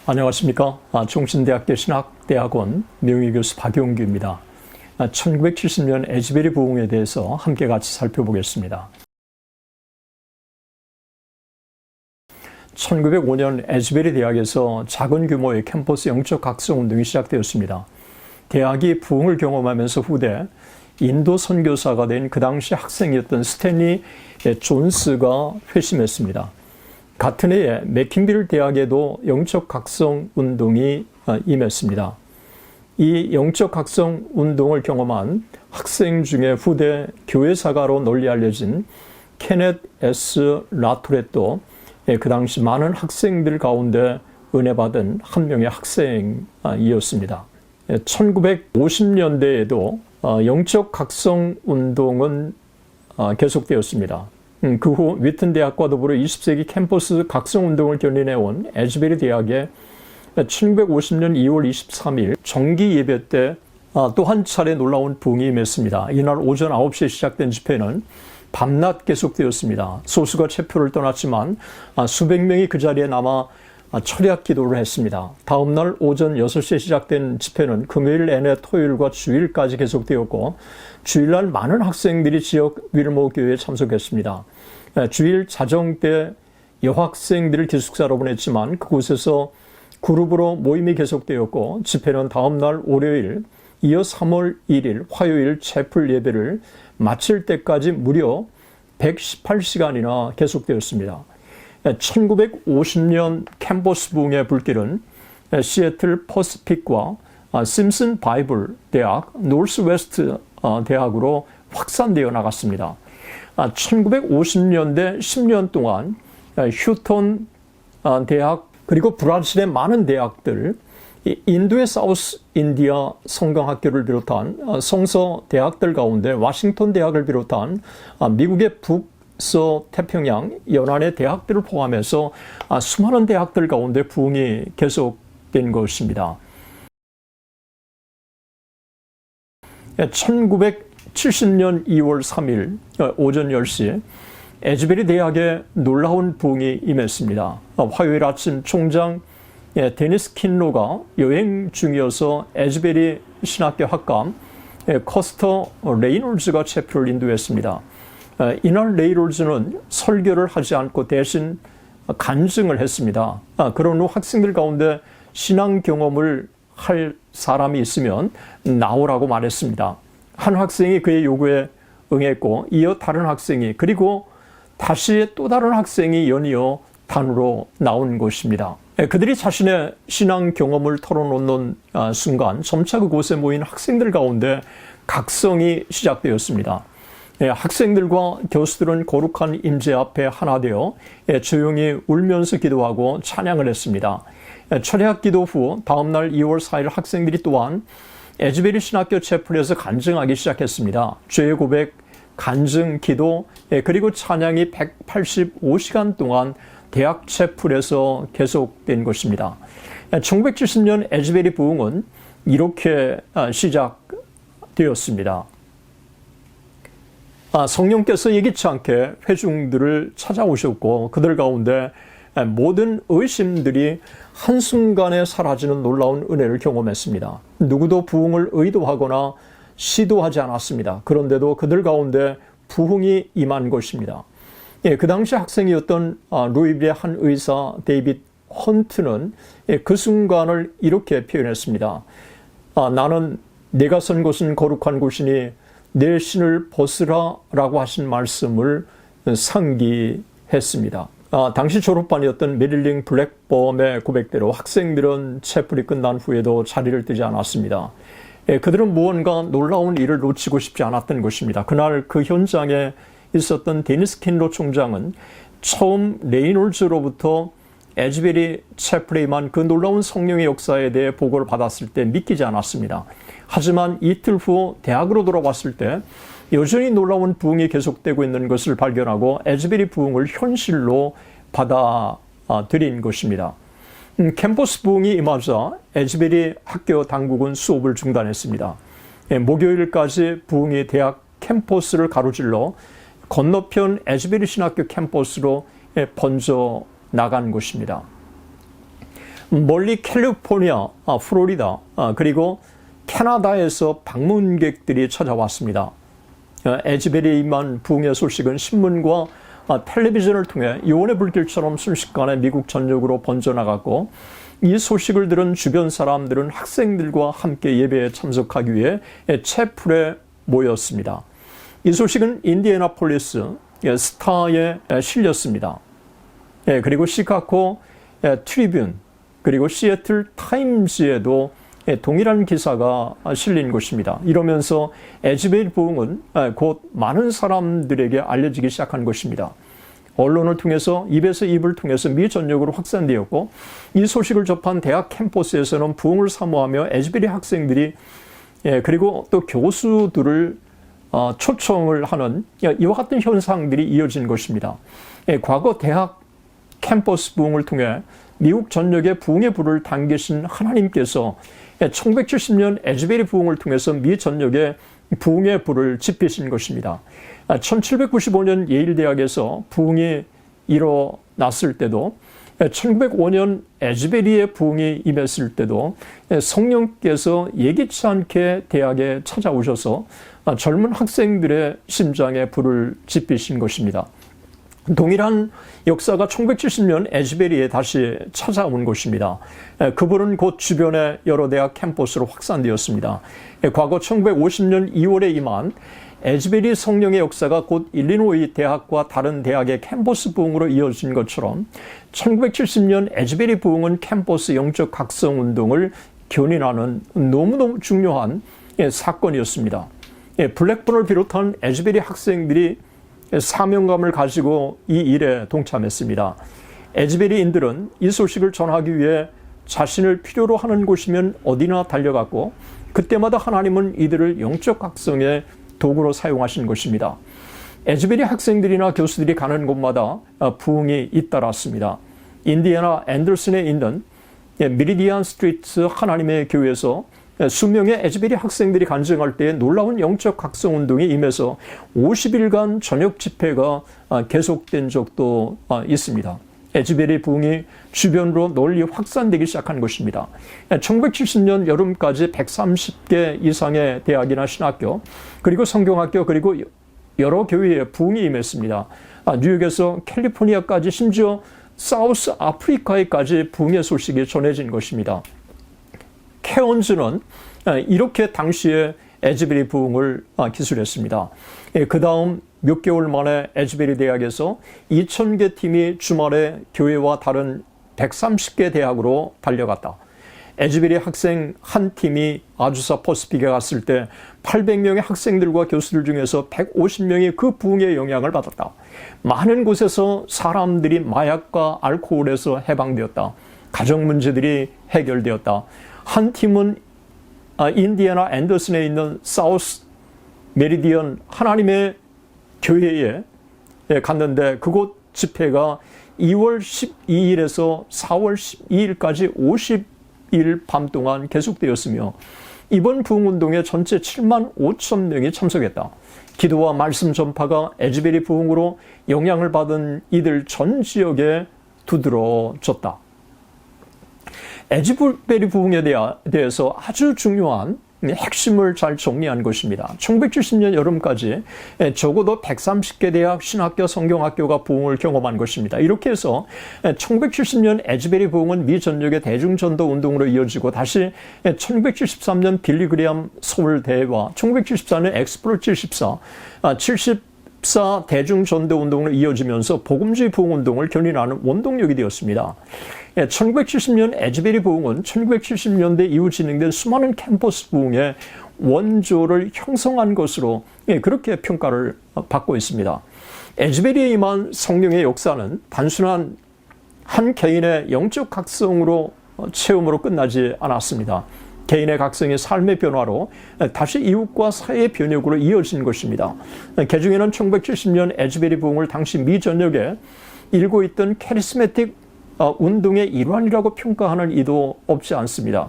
안녕하십니까. 종신대학교 신학대학원 명예교수 박용규입니다. 1970년 에즈베리 부흥에 대해서 함께 같이 살펴보겠습니다. 1905년 에즈베리 대학에서 작은 규모의 캠퍼스 영적 각성 운동이 시작되었습니다. 대학이 부흥을 경험하면서 후대 인도 선교사가 된 그 당시 학생이었던 스탠리 존스가 회심했습니다. 같은 해에 맥킨빌 대학에도 영적 각성 운동이 임했습니다. 이 영적 각성 운동을 경험한 학생 중에 후대 교회사가로 널리 알려진 케넷 S. 라토렛도 그 당시 많은 학생들 가운데 은혜 받은 한 명의 학생이었습니다. 1950년대에도 영적 각성 운동은 계속되었습니다. 그 후 위튼 대학과 더불어 20세기 캠퍼스 각성 운동을 견인해온 에즈베리 대학에 1950년 2월 23일 정기 예배 때 또 한 차례 놀라운 부흥이 임했습니다. 이날 오전 9시에 시작된 집회는 밤낮 계속되었습니다. 소수가 체표를 떠났지만 수백 명이 그 자리에 남아 철야 기도를 했습니다. 다음 날 오전 6시에 시작된 집회는 금요일 내내 토요일과 주일까지 계속되었고 주일날 많은 학생들이 지역 윌모 교회에 참석했습니다. 주일 자정 때 여학생들을 기숙사로 보냈지만 그곳에서 그룹으로 모임이 계속되었고 집회는 다음 날 월요일 이어 3월 1일 화요일 채플 예배를 마칠 때까지 무려 118시간이나 계속되었습니다. 1950년 캠퍼스 부흥의 불길은 시애틀 퍼시픽과 심슨 바이블 대학, 노스웨스트 대학으로 확산되어 나갔습니다. 1950년대 10년 동안 휴턴 대학 그리고 브라질의 많은 대학들, 인도의 사우스 인디아 성경학교를 비롯한 성서 대학들 가운데 워싱턴 대학을 비롯한 미국의 북서태평양 연안의 대학들을 포함해서 수많은 대학들 가운데 부흥이 계속된 것입니다. 1970년 2월 3일 오전 10시 에즈베리 대학에 놀라운 부흥이 임했습니다. 화요일 아침 총장 데니스 킨로가 여행 중이어서 에즈베리 신학교 학감 커스터 레이놀즈가 체표를 인도했습니다. 이날 레이놀즈는 설교를 하지 않고 대신 간증을 했습니다. 그런 후 학생들 가운데 신앙 경험을 할 사람이 있으면 나오라고 말했습니다. 한 학생이 그의 요구에 응했고 이어 다른 학생이 그리고 다시 또 다른 학생이 연이어 단으로 나온 것입니다. 그들이 자신의 신앙 경험을 털어놓는 순간 점차 그곳에 모인 학생들 가운데 각성이 시작되었습니다. 학생들과 교수들은 거룩한 임재 앞에 하나 되어 조용히 울면서 기도하고 찬양을 했습니다. 철야 기도 후 다음 날 2월 4일 학생들이 또한 에즈베리 신학교 채플에서 간증하기 시작했습니다. 죄의 고백, 간증, 기도, 그리고 찬양이 185시간 동안 대학 채플에서 계속된 것입니다. 1970년 에즈베리 부흥은 이렇게 시작되었습니다. 성령께서 예기치 않게 회중들을 찾아오셨고 그들 가운데 모든 의심들이 한순간에 사라지는 놀라운 은혜를 경험했습니다. 누구도 부흥을 의도하거나 시도하지 않았습니다. 그런데도 그들 가운데 부흥이 임한 것입니다. 그 당시 학생이었던 루이빌의 한 의사 데이빗 헌트는 그 순간을 이렇게 표현했습니다. 나는 내가 선 곳은 거룩한 곳이니 내 신을 벗으라 라고 하신 말씀을 상기했습니다. 당시 졸업반이었던 메릴린 블랙범의 고백대로 학생들은 채플이 끝난 후에도 자리를 뜨지 않았습니다. 그들은 무언가 놀라운 일을 놓치고 싶지 않았던 것입니다. 그날 그 현장에 있었던 데니스 킨로 총장은 처음 레이놀즈로부터 에즈베리 채플에 임한 그 놀라운 성령의 역사에 대해 보고를 받았을 때 믿기지 않았습니다. 하지만 이틀 후 대학으로 돌아왔을 때 여전히 놀라운 부흥이 계속되고 있는 것을 발견하고 에즈베리 부흥을 현실로 받아들인 것입니다. 캠퍼스 부흥이 임하자 에즈베리 학교 당국은 수업을 중단했습니다. 목요일까지 부흥이 대학 캠퍼스를 가로질러 건너편 에즈베리 신학교 캠퍼스로 번져 나간 것입니다. 멀리 캘리포니아, 플로리다, 그리고 캐나다에서 방문객들이 찾아왔습니다. 에즈베리에 임한 부흥의 소식은 신문과 텔레비전을 통해 요원의 불길처럼 순식간에 미국 전역으로 번져나갔고, 이 소식을 들은 주변 사람들은 학생들과 함께 예배에 참석하기 위해 채플에 모였습니다. 이 소식은 인디애나폴리스 스타에 실렸습니다. 그리고 시카고 트리뷴, 그리고 시애틀 타임즈에도 동일한 기사가 실린 것입니다. 이러면서 에즈베리 부흥은 곧 많은 사람들에게 알려지기 시작한 것입니다. 언론을 통해서 입에서 입을 통해서 미 전역으로 확산되었고, 이 소식을 접한 대학 캠퍼스에서는 부흥을 사모하며 에즈베리 학생들이 그리고 또 교수들을 초청을 하는 이와 같은 현상들이 이어진 것입니다. 과거 대학 캠퍼스 부흥을 통해 미국 전역에 부흥의 불을 당기신 하나님께서 1970년 에즈베리 부흥을 통해서 미 전역에 부흥의 불을 지피신 것입니다. 1795년 예일대학에서 부흥이 일어났을 때도, 1905년 에즈베리의 부흥이 임했을 때도 성령께서 예기치 않게 대학에 찾아오셔서 젊은 학생들의 심장에 불을 지피신 것입니다. 동일한 역사가 1970년 에즈베리에 다시 찾아온 것입니다. 그 불은 곧 주변의 여러 대학 캠퍼스로 확산되었습니다. 과거 1950년 2월에 임한 에즈베리 성령의 역사가 곧 일리노이 대학과 다른 대학의 캠퍼스 부흥으로 이어진 것처럼 1970년 에즈베리 부흥은 캠퍼스 영적 각성 운동을 견인하는 너무너무 중요한 사건이었습니다. 블랙본을 비롯한 에즈베리 학생들이 사명감을 가지고 이 일에 동참했습니다. 에즈베리인들은 이 소식을 전하기 위해 자신을 필요로 하는 곳이면 어디나 달려갔고, 그때마다 하나님은 이들을 영적 각성의 도구로 사용하신 것입니다. 에즈베리 학생들이나 교수들이 가는 곳마다 부흥이 잇따랐습니다. 인디애나 앤더슨에 있는 미리디안 스트리트 하나님의 교회에서 수명의 에즈베리 학생들이 간증할 때 놀라운 영적 각성 운동이 임해서 50일간 저녁 집회가 계속된 적도 있습니다. 에즈베리 부흥이 주변으로 널리 확산되기 시작한 것입니다. 1970년 여름까지 130개 이상의 대학이나 신학교, 그리고 성경학교, 그리고 여러 교회에 부흥이 임했습니다. 뉴욕에서 캘리포니아까지, 심지어 사우스 아프리카에까지 부흥의 소식이 전해진 것입니다. 케언즈는 이렇게 당시에 에즈베리 부흥을 기술했습니다. 그 다음 몇 개월 만에 에즈베리 대학에서 2,000개 팀이 주말에 교회와 다른 130개 대학으로 달려갔다. 에즈베리 학생 한 팀이 아주사 퍼시픽에 갔을 때 800명의 학생들과 교수들 중에서 150명이 그 부흥의 영향을 받았다. 많은 곳에서 사람들이 마약과 알코올에서 해방되었다. 가정 문제들이 해결되었다. 한 팀은 인디애나 앤더슨에 있는 사우스 메리디언 하나님의 교회에 갔는데, 그곳 집회가 2월 12일에서 4월 12일까지 50일 밤 동안 계속되었으며, 이번 부흥운동에 전체 7만 5천 명이 참석했다. 기도와 말씀 전파가 에즈베리 부흥으로 영향을 받은 이들 전 지역에 두드러졌다. 에즈베리 부흥에 대해서 아주 중요한 핵심을 잘 정리한 것입니다. 1970년 여름까지 적어도 130개 대학, 신학교, 성경학교가 부흥을 경험한 것입니다. 이렇게 해서 1970년 에즈베리 부흥은 미 전역의 대중전도 운동으로 이어지고, 다시 1973년 빌리그리암 서울대회와 1974년 엑스플로 74 대중전도 운동으로 이어지면서 복음주의 부흥운동을 견인하는 원동력이 되었습니다. 1970년 에즈베리 부흥은 1970년대 이후 진행된 수많은 캠퍼스 부흥의 원조를 형성한 것으로 그렇게 평가를 받고 있습니다. 에즈베리에 임한 성령의 역사는 단순한 한 개인의 영적 각성으로 체험으로 끝나지 않았습니다. 개인의 각성의 삶의 변화로 다시 이웃과 사회의 변혁으로 이어진 것입니다. 개중에는 1970년 에즈베리 부흥을 당시 미 전역에 일고 있던 카리스매틱 운동의 일환이라고 평가하는 이도 없지 않습니다.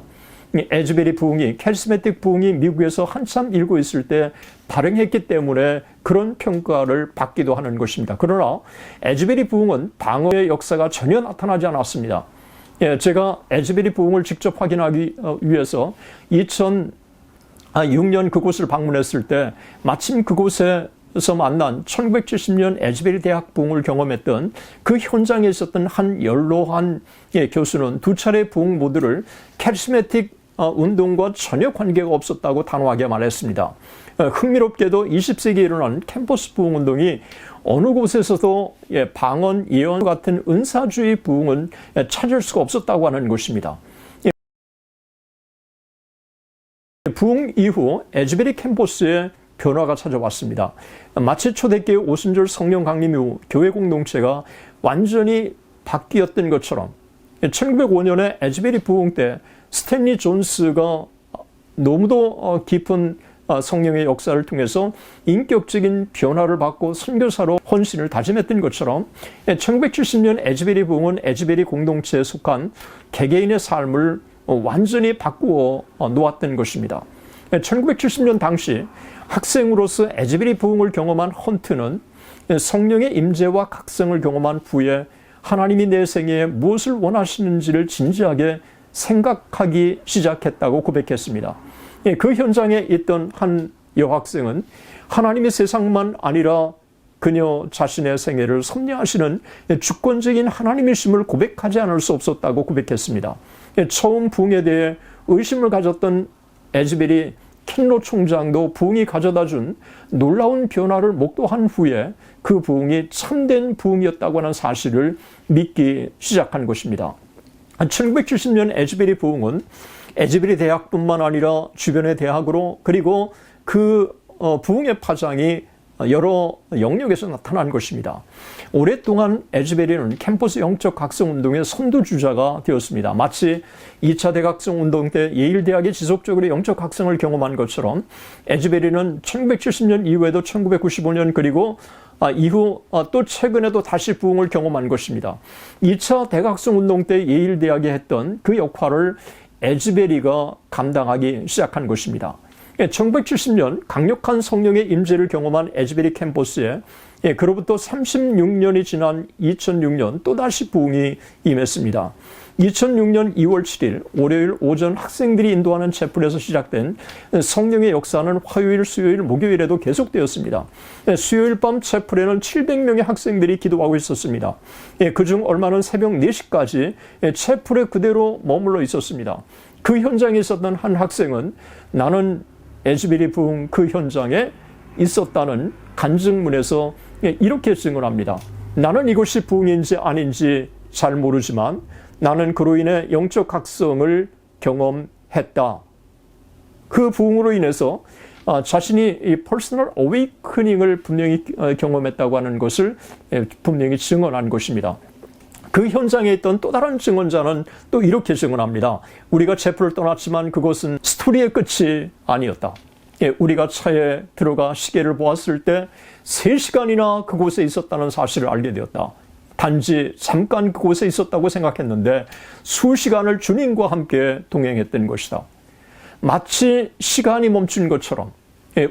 에즈베리 부흥이, 카리스매틱 부흥이 미국에서 한참 일고 있을 때 발행했기 때문에 그런 평가를 받기도 하는 것입니다. 그러나 에즈베리 부흥은 방어의 역사가 전혀 나타나지 않았습니다. 제가 에즈베리 부흥을 직접 확인하기 위해서 2006년 그곳을 방문했을 때 마침 그곳에서 만난 1970년 에즈베리 대학 부흥을 경험했던 그 현장에 있었던 한 연로한 교수는 두 차례 부흥 모두를 카리스마틱 운동과 전혀 관계가 없었다고 단호하게 말했습니다. 흥미롭게도 20세기에 일어난 캠퍼스 부흥 운동이 어느 곳에서도 방언, 예언 같은 은사주의 부흥은 찾을 수가 없었다고 하는 것입니다. 부흥 이후 에즈베리 캠퍼스에 변화가 찾아왔습니다. 마치 초대교회 오순절 성령 강림 이후 교회 공동체가 완전히 바뀌었던 것처럼 1905년에 에즈베리 부흥 때 스탠리 존스가 너무도 깊은 성령의 역사를 통해서 인격적인 변화를 받고 선교사로 헌신을 다짐했던 것처럼 1970년 에즈베리 부흥은 에즈베리 공동체에 속한 개개인의 삶을 완전히 바꾸어 놓았던 것입니다. 1970년 당시 학생으로서 에즈베리 부흥을 경험한 헌트는 성령의 임재와 각성을 경험한 후에 하나님이 내 생애에 무엇을 원하시는지를 진지하게 생각하기 시작했다고 고백했습니다. 그 현장에 있던 한 여학생은 하나님의 세상만 아니라 그녀 자신의 생애를 섭리하시는 주권적인 하나님이심을 고백하지 않을 수 없었다고 고백했습니다. 처음 부흥에 대해 의심을 가졌던 에즈베리 켄로 총장도 부흥이 가져다준 놀라운 변화를 목도한 후에 그 부흥이 참된 부흥이었다고 하는 사실을 믿기 시작한 것입니다. 1970년 에즈베리 부흥은 에즈베리 대학뿐만 아니라 주변의 대학으로 그리고 그 부흥의 파장이 여러 영역에서 나타난 것입니다. 오랫동안 에즈베리는 캠퍼스 영적 각성 운동의 선두주자가 되었습니다. 마치 2차 대각성 운동 때 예일대학이 지속적으로 영적 각성을 경험한 것처럼 에즈베리는 1970년 이후에도 1995년 그리고 이후 또 최근에도 다시 부흥을 경험한 것입니다. 2차 대각성 운동 때 예일대학이 했던 그 역할을 에즈베리가 감당하기 시작한 것입니다. 1970년 강력한 성령의 임재를 경험한 에즈베리 캠퍼스에 그로부터 36년이 지난 2006년 또다시 부흥이 임했습니다. 2006년 2월 7일 월요일 오전 학생들이 인도하는 채플에서 시작된 성령의 역사는 화요일, 수요일, 목요일에도 계속되었습니다. 수요일 밤 채플에는 700명의 학생들이 기도하고 있었습니다. 그중 얼마는 새벽 4시까지 채플에 그대로 머물러 있었습니다. 그 현장에 있었던 한 학생은 나는 에즈베리 부흥 그 현장에 있었다는 간증문에서 이렇게 증언합니다. 나는 이것이 부흥인지 아닌지 잘 모르지만 나는 그로 인해 영적 각성을 경험했다. 그 부흥으로 인해서 자신이 이 퍼스널 어웨이크닝을 분명히 경험했다고 하는 것을 분명히 증언한 것입니다. 그 현장에 있던 또 다른 증언자는 또 이렇게 증언합니다. 우리가 채플을 떠났지만 그것은 스토리의 끝이 아니었다. 우리가 차에 들어가 시계를 보았을 때 3시간이나 그곳에 있었다는 사실을 알게 되었다. 단지 잠깐 그곳에 있었다고 생각했는데 수시간을 주님과 함께 동행했던 것이다. 마치 시간이 멈춘 것처럼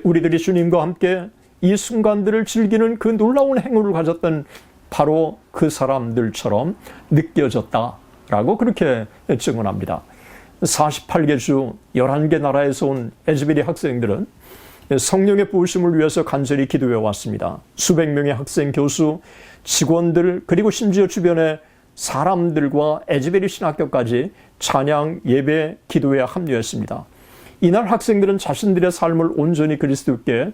우리들이 주님과 함께 이 순간들을 즐기는 그 놀라운 행운을 가졌던 바로 그 사람들처럼 느껴졌다라고 그렇게 증언합니다. 48개 주 11개 나라에서 온 에즈베리 학생들은 성령의 부으심을 위해서 간절히 기도해 왔습니다. 수백 명의 학생, 교수, 직원들 그리고 심지어 주변의 사람들과 에즈베리 신학교까지 찬양, 예배, 기도에 합류했습니다. 이날 학생들은 자신들의 삶을 온전히 그리스도께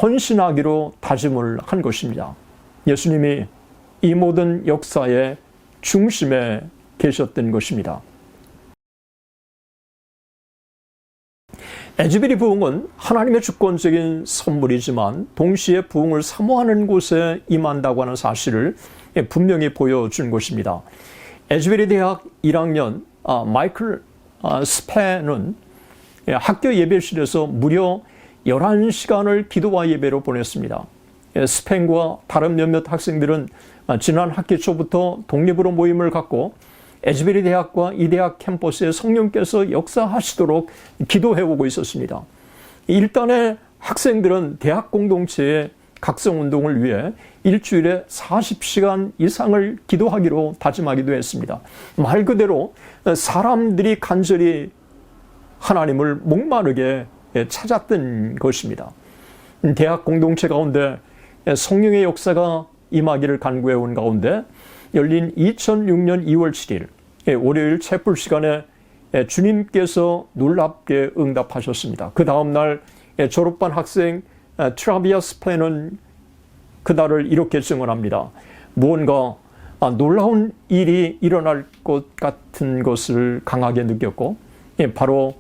헌신하기로 다짐을 한 것입니다. 예수님이 이 모든 역사의 중심에 계셨던 것입니다. 에즈베리 부흥은 하나님의 주권적인 선물이지만 동시에 부흥을 사모하는 곳에 임한다고 하는 사실을 분명히 보여준 것입니다. 에즈베리 대학 1학년 마이클 스펜은 학교 예배실에서 무려 11시간을 기도와 예배로 보냈습니다. 스펜과 다른 몇몇 학생들은 지난 학기 초부터 독립으로 모임을 갖고 에즈베리 대학과 이 대학 캠퍼스에 성령께서 역사하시도록 기도해오고 있었습니다. 일단의 학생들은 대학 공동체에 각성운동을 위해 일주일에 40시간 이상을 기도하기로 다짐하기도 했습니다. 말 그대로 사람들이 간절히 하나님을 목마르게 찾았던 것입니다. 대학 공동체 가운데 성령의 역사가 임하기를 간구해 온 가운데 열린 2006년 2월 7일 월요일 채플 시간에 주님께서 놀랍게 응답하셨습니다. 그 다음날 졸업반 학생 트라비아스 플랜은 그날을 이렇게 증언합니다. 무언가 놀라운 일이 일어날 것 같은 것을 강하게 느꼈고 바로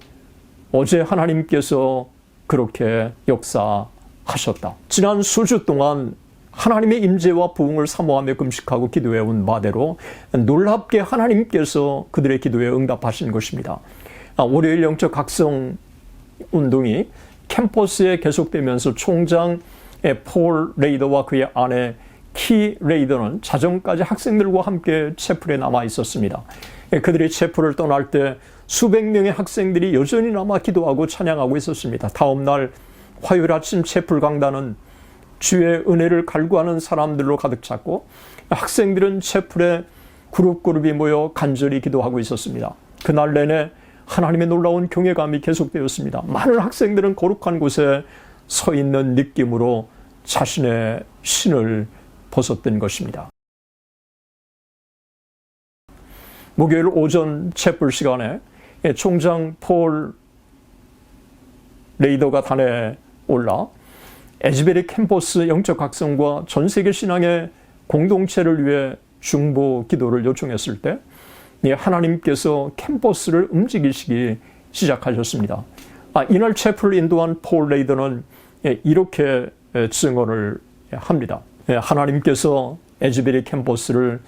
어제 하나님께서 그렇게 역사하셨다. 지난 수주 동안 하나님의 임재와 부흥을 사모하며 금식하고 기도해온 바대로 놀랍게 하나님께서 그들의 기도에 응답하신 것입니다. 월요일 영적 각성 운동이 캠퍼스에 계속되면서 총장 폴 레이더와 그의 아내 키 레이더는 자정까지 학생들과 함께 채플에 남아 있었습니다. 그들이 채플을 떠날 때 수백 명의 학생들이 여전히 남아 기도하고 찬양하고 있었습니다. 다음 날 화요일 아침 채플 강단은 주의 은혜를 갈구하는 사람들로 가득 찼고 학생들은 채플에 그룹이 모여 간절히 기도하고 있었습니다. 그날 내내 하나님의 놀라운 경외감이 계속되었습니다. 많은 학생들은 거룩한 곳에 서 있는 느낌으로 자신의 신을 벗었던 것입니다. 목요일 오전 채플 시간에 총장 폴 레이더가 단에 올라 에즈베리 캠퍼스 영적 각성과 전 세계 신앙의 공동체를 위해 중보 기도를 요청했을 때 하나님께서 캠퍼스를 움직이시기 시작하셨습니다. 이날 채플을 인도한 폴 레이더는 이렇게 증언을 합니다. 하나님께서 에즈베리 캠퍼스를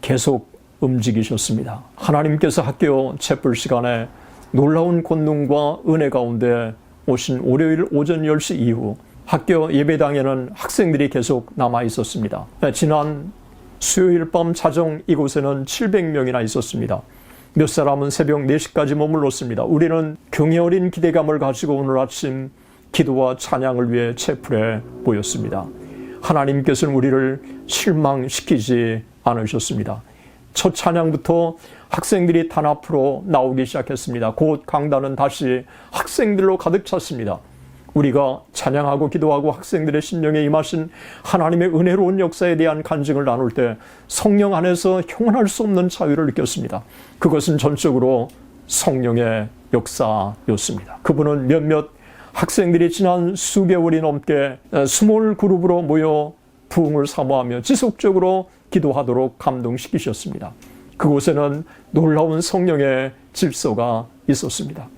계속 움직이셨습니다. 하나님께서 학교 채플 시간에 놀라운 권능과 은혜 가운데 오신 월요일 오전 10시 이후 학교 예배당에는 학생들이 계속 남아 있었습니다. 지난 수요일 밤 자정 이곳에는 700명이나 있었습니다. 몇 사람은 새벽 4시까지 머물렀습니다. 우리는 경외 어린 기대감을 가지고 오늘 아침 기도와 찬양을 위해 채플에 모였습니다. 하나님께서는 우리를 실망시키지 않으셨습니다. 첫 찬양부터 학생들이 단 앞으로 나오기 시작했습니다. 곧 강단은 다시 학생들로 가득 찼습니다. 우리가 찬양하고 기도하고 학생들의 심령에 임하신 하나님의 은혜로운 역사에 대한 간증을 나눌 때 성령 안에서 형언할 수 없는 자유를 느꼈습니다. 그것은 전적으로 성령의 역사였습니다. 그분은 몇몇 학생들이 지난 수개월이 넘게 스몰 그룹으로 모여 부흥을 사모하며 지속적으로 기도하도록 감동시키셨습니다. 그곳에는 놀라운 성령의 질서가 있었습니다.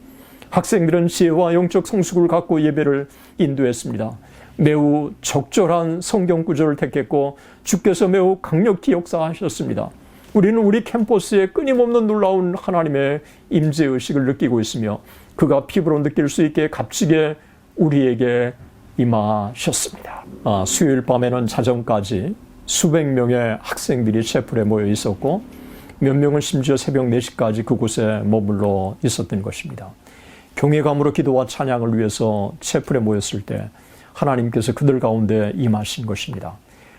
학생들은 지혜와 영적 성숙을 갖고 예배를 인도했습니다. 매우 적절한 성경 구절을 택했고 주께서 매우 강력히 역사하셨습니다. 우리는 우리 캠퍼스에 끊임없는 놀라운 하나님의 임재의식을 느끼고 있으며 그가 피부로 느낄 수 있게 값지게 우리에게 임하셨습니다. 수요일 밤에는 자정까지 수백 명의 학생들이 채플에 모여 있었고 몇 명은 심지어 새벽 4시까지 그곳에 머물러 있었던 것입니다. 경외감으로 기도와 찬양을 위해서 채플에 모였을 때 하나님께서 그들 가운데 임하신 것입니다.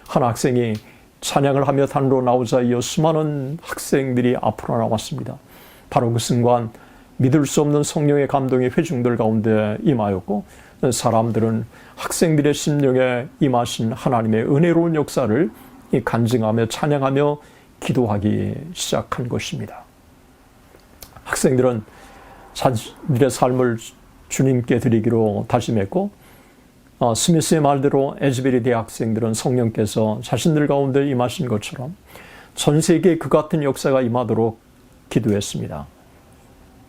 한 학생이 찬양을 하며 단으로 나오자 이어 수많은 학생들이 앞으로 나왔습니다. 바로 그 순간 믿을 수 없는 성령의 감동이 회중들 가운데 임하였고 사람들은 학생들의 심령에 임하신 하나님의 은혜로운 역사를 간증하며 찬양하며 기도하기 시작한 것입니다. 학생들은 자신들의 삶을 주님께 드리기로 다짐했고 스미스의 말대로 에즈베리 대학생들은 성령께서 자신들 가운데 임하신 것처럼 전 세계에 그 같은 역사가 임하도록 기도했습니다.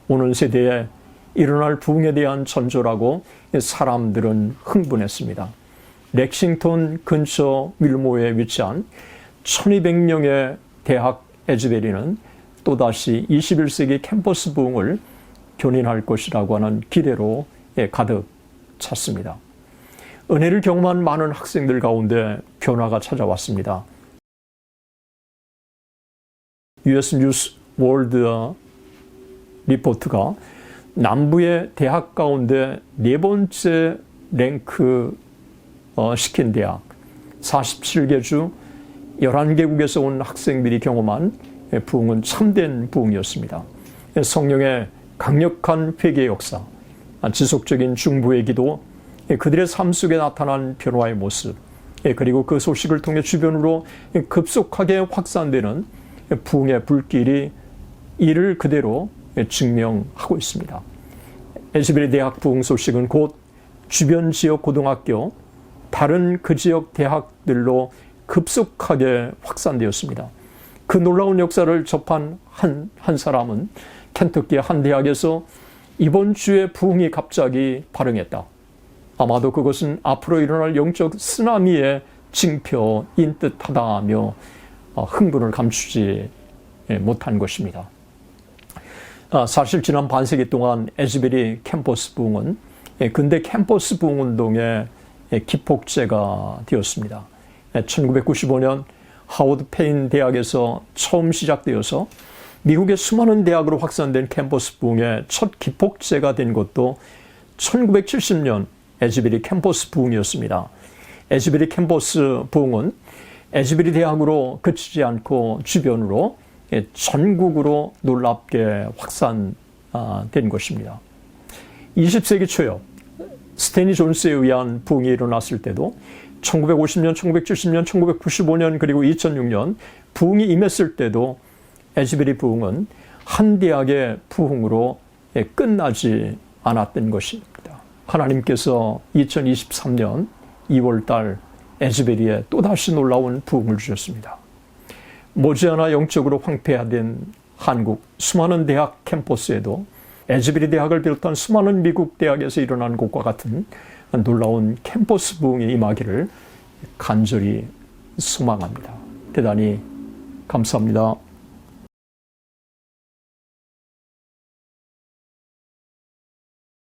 오는 세대에 일어날 부흥에 대한 전조라고 사람들은 흥분했습니다. 렉싱턴 근처 윌모어에 위치한 1200명의 대학 에즈베리는 또다시 21세기 캠퍼스 부흥을 견인할 것이라고 하는 기대로 가득 찼습니다. 은혜를 경험한 많은 학생들 가운데 변화가 찾아왔습니다. US 뉴스 월드 리포트가 남부의 대학 가운데 네 번째 랭크 시킨 대학, 47개 주 11개국에서 온 학생들이 경험한 부흥은 참된 부흥이었습니다. 성령의 강력한 회개 역사, 지속적인 중보의 기도, 그들의 삶 속에 나타난 변화의 모습, 그리고 그 소식을 통해 주변으로 급속하게 확산되는 부흥의 불길이 이를 그대로 증명하고 있습니다. 에즈베리 대학 부흥 소식은 곧 주변 지역 고등학교, 다른 그 지역 대학들로 급속하게 확산되었습니다. 그 놀라운 역사를 접한 한 사람은 켄터키의 한 대학에서 이번 주에 부흥이 갑자기 발흥했다. 아마도 그것은 앞으로 일어날 영적 쓰나미의 징표인 듯하다며 흥분을 감추지 못한 것입니다. 사실 지난 반세기 동안 에즈베리 캠퍼스 부흥은 근대 캠퍼스 부흥 운동의 기폭제가 되었습니다. 1995년 하워드 페인 대학에서 처음 시작되어서 미국의 수많은 대학으로 확산된 캠퍼스 부흥의 첫 기폭제가 된 것도 1970년 에즈베리 캠퍼스 부흥이었습니다. 에즈베리 캠퍼스 부흥은 에즈베리 대학으로 그치지 않고 주변으로 전국으로 놀랍게 확산된 것입니다. 20세기 초요, 스탠리 존스에 의한 부흥이 일어났을 때도 1950년, 1970년, 1995년 그리고 2006년 부흥이 임했을 때도 에즈베리 부흥은 한 대학의 부흥으로 끝나지 않았던 것입니다. 하나님께서 2023년 2월달 에즈베리에 또다시 놀라운 부흥을 주셨습니다. 머지않아 영적으로 황폐화된 한국 수많은 대학 캠퍼스에도 에즈베리 대학을 비롯한 수많은 미국 대학에서 일어난 것과 같은 놀라운 캠퍼스 부흥이 임하기를 간절히 소망합니다. 대단히 감사합니다.